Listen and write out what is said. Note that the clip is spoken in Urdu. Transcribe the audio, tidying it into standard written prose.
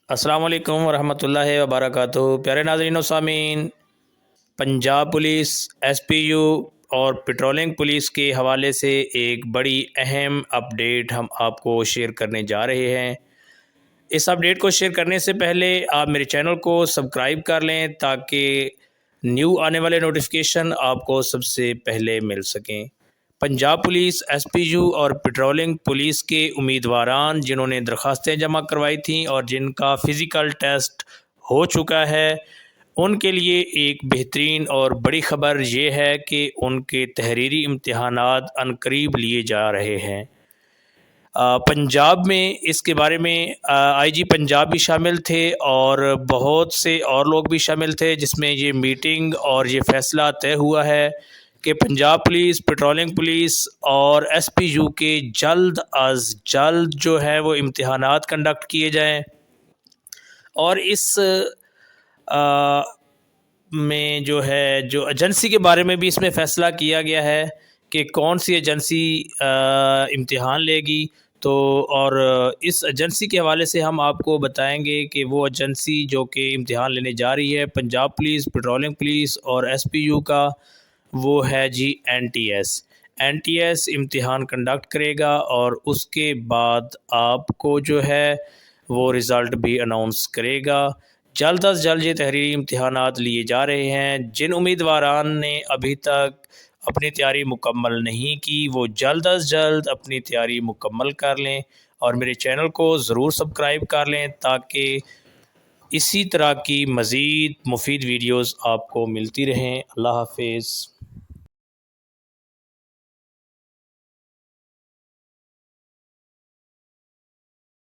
السلام علیکم ورحمۃ اللہ وبرکاتہ۔ پیارے ناظرین و سامعین، Punjab police, S P you اور پیٹرولنگ پولیس کے حوالے سے ایک بڑی اہم اپڈیٹ ہم آپ کو شیئر کرنے جا رہے ہیں۔ اس اپڈیٹ کو شیئر کرنے سے پہلے آپ میرے چینل کو سبسکرائب کر لیں تاکہ نیو آنے والے نوٹیفیکیشن آپ کو سب سے پہلے مل سکیں۔ Punjab police, S P you اور پیٹرولنگ پولیس کے امیدواران جنہوں نے درخواستیں جمع کروائی تھیں اور جن کا فزیکل ٹیسٹ ہو چکا ہے، ان کے لیے ایک بہترین اور بڑی خبر یہ ہے کہ ان کے تحریری امتحانات عنقریب لیے جا رہے ہیں۔ پنجاب میں اس کے بارے میں آئی جی پنجاب بھی شامل تھے اور بہت سے اور لوگ بھی شامل تھے، جس میں یہ میٹنگ اور یہ فیصلہ طے ہوا ہے کہ پنجاب پولیس، پیٹرولنگ پولیس اور ایس پی یو کے جلد از جلد جو ہے وہ امتحانات کنڈکٹ کیے جائیں۔ اور اس میں جو ہے جو ایجنسی کے بارے میں بھی اس میں فیصلہ کیا گیا ہے کہ کون سی ایجنسی امتحان لے گی، تو اور اس ایجنسی کے حوالے سے ہم آپ کو بتائیں گے کہ وہ ایجنسی جو کہ امتحان لینے جا رہی ہے پنجاب پولیس، پیٹرولنگ پولیس اور ایس پی یو کا، وہ ہے G N T S. N T S امتحان کنڈکٹ کرے گا اور اس کے بعد آپ کو جو ہے وہ رزلٹ بھی اناؤنس کرے گا۔ جلد از جلد یہ تحریری امتحانات لیے جا رہے ہیں۔ جن امیدواران نے ابھی تک اپنی تیاری مکمل نہیں کی، وہ جلد از جلد اپنی تیاری مکمل کر لیں اور میرے چینل کو ضرور سبسکرائب کر لیں تاکہ اسی طرح کی مزید مفید ویڈیوز آپ کو ملتی رہیں۔ اللہ حافظ۔